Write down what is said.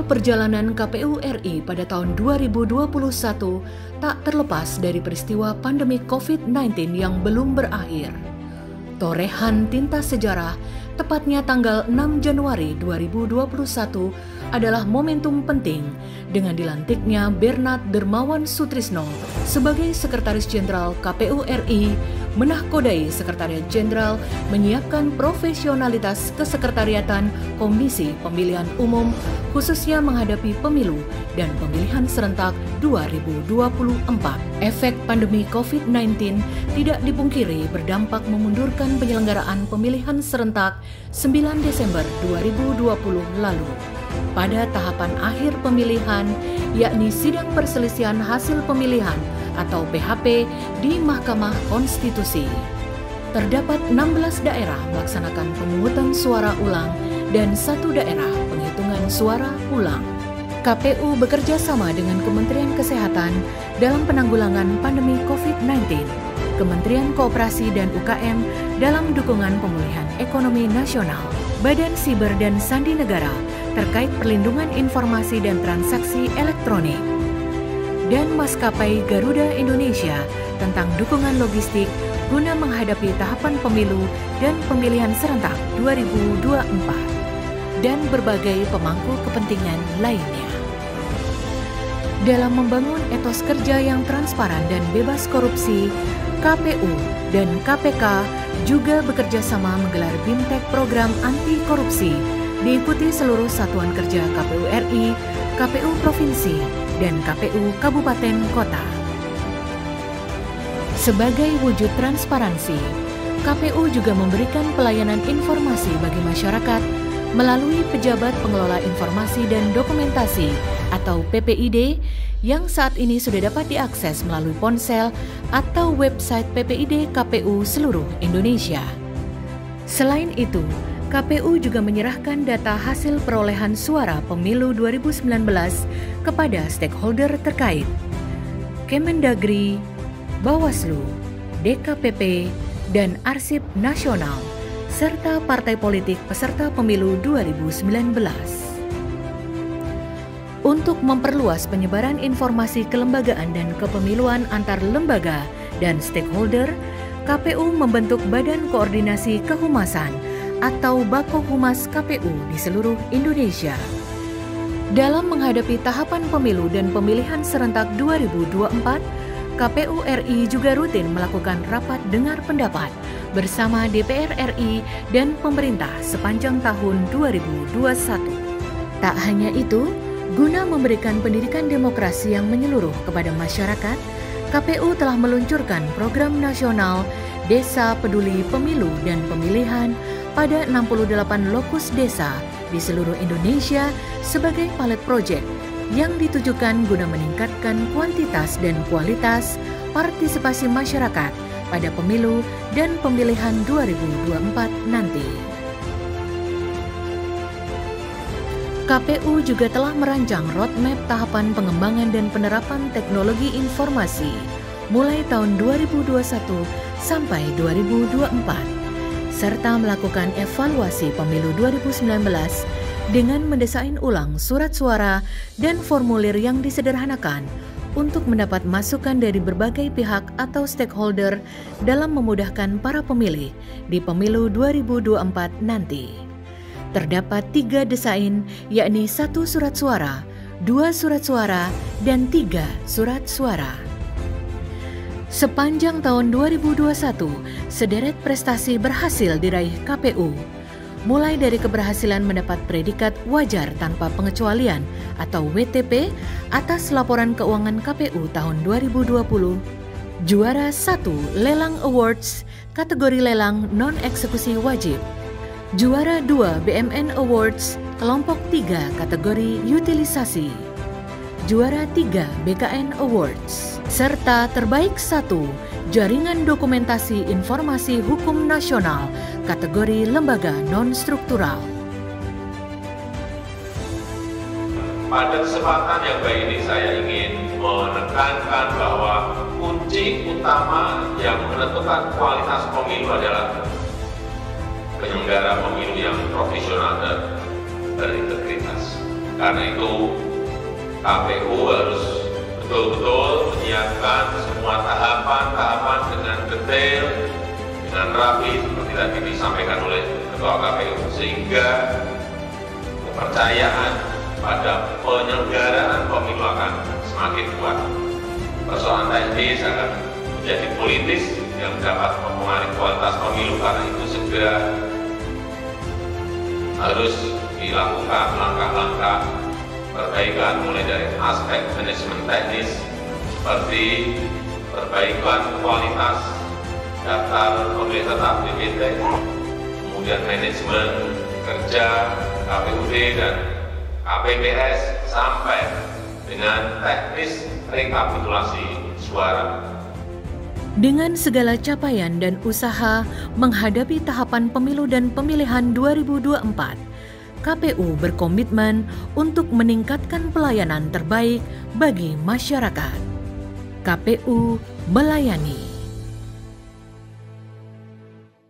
perjalanan KPU RI pada tahun 2021 tak terlepas dari peristiwa pandemi COVID-19 yang belum berakhir. Torehan tinta sejarah, tepatnya tanggal 6 Januari 2021, adalah momentum penting dengan dilantiknya Bernard Dermawan Sutrisno sebagai Sekretaris Jenderal KPU RI, menahkodai Sekretariat Jenderal menyiapkan profesionalitas kesekretariatan Komisi Pemilihan Umum khususnya menghadapi pemilu dan pemilihan serentak 2024. Efek pandemi COVID-19 tidak dipungkiri berdampak memundurkan penyelenggaraan pemilihan serentak 9 Desember 2020 lalu. Pada tahapan akhir pemilihan, yakni sidang perselisihan hasil pemilihan atau PHP di Mahkamah Konstitusi. Terdapat 16 daerah melaksanakan pemungutan suara ulang dan 1 daerah penghitungan suara ulang. KPU bekerja sama dengan Kementerian Kesehatan dalam penanggulangan pandemi COVID-19, Kementerian Koperasi dan UKM dalam dukungan pemulihan ekonomi nasional, Badan Siber dan Sandi Negara terkait perlindungan informasi dan transaksi elektronik, dan Maskapai Garuda Indonesia tentang dukungan logistik guna menghadapi tahapan pemilu dan pemilihan serentak 2024, dan berbagai pemangku kepentingan lainnya. Dalam membangun etos kerja yang transparan dan bebas korupsi, KPU dan KPK juga bekerja sama menggelar BIMTEK program anti korupsi, diikuti seluruh satuan kerja KPU RI, KPU Provinsi, dan KPU Kabupaten Kota. Sebagai wujud transparansi, KPU juga memberikan pelayanan informasi bagi masyarakat melalui Pejabat Pengelola Informasi dan Dokumentasi atau PPID yang saat ini sudah dapat diakses melalui ponsel atau website PPID KPU seluruh Indonesia. Selain itu, KPU juga menyerahkan data hasil perolehan suara pemilu 2019 kepada stakeholder terkait, Kemendagri, Bawaslu, DKPP, dan Arsip Nasional, serta partai politik peserta pemilu 2019. Untuk memperluas penyebaran informasi kelembagaan dan kepemiluan antar lembaga dan stakeholder, KPU membentuk Badan Koordinasi Kehumasan atau Bako Humas KPU di seluruh Indonesia. Dalam menghadapi tahapan pemilu dan pemilihan serentak 2024, KPU RI juga rutin melakukan rapat dengar pendapat bersama DPR RI dan pemerintah sepanjang tahun 2021. Tak hanya itu, guna memberikan pendidikan demokrasi yang menyeluruh kepada masyarakat, KPU telah meluncurkan program nasional Desa Peduli Pemilu dan Pemilihan pada 68 lokus desa di seluruh Indonesia sebagai pilot project yang ditujukan guna meningkatkan kuantitas dan kualitas partisipasi masyarakat pada pemilu dan pemilihan 2024 nanti. KPU juga telah merancang roadmap tahapan pengembangan dan penerapan teknologi informasi mulai tahun 2021 sampai 2024, serta melakukan evaluasi pemilu 2019 dengan mendesain ulang surat suara dan formulir yang disederhanakan untuk mendapat masukan dari berbagai pihak atau stakeholder dalam memudahkan para pemilih di pemilu 2024 nanti. Terdapat 3 desain, yakni 1 surat suara, 2 surat suara, dan 3 surat suara. Sepanjang tahun 2021, sederet prestasi berhasil diraih KPU, mulai dari keberhasilan mendapat predikat wajar tanpa pengecualian atau WTP atas laporan keuangan KPU tahun 2020, juara 1 Lelang Awards kategori lelang non-eksekusi wajib, juara 2 BMN Awards kelompok 3 kategori utilisasi, juara 3 BKN Awards, serta terbaik 1 Jaringan Dokumentasi Informasi Hukum Nasional kategori lembaga non-struktural. Pada kesempatan yang baik ini saya ingin menekankan bahwa kunci utama yang menentukan kualitas pemilu adalah penyelenggara pemilu yang profesional dan berintegritas. Karena itu KPU harus betul-betul menyiapkan semua tahapan-tahapan dengan detail, dengan rapi seperti tadi disampaikan oleh Ketua KPU, sehingga kepercayaan pada penyelenggaraan pemilu akan semakin kuat. Persoalan teknis akan menjadi politis yang dapat mempengaruhi kualitas pemilu, karena itu segera harus dilakukan langkah-langkah perbaikan mulai dari aspek manajemen teknis seperti perbaikan kualitas daftar pemilih tetap DPT, kemudian manajemen kerja KPUD dan KPPS sampai dengan teknis rekapitulasi suara. Dengan segala capaian dan usaha menghadapi tahapan pemilu dan pemilihan 2024, KPU berkomitmen untuk meningkatkan pelayanan terbaik bagi masyarakat. KPU melayani.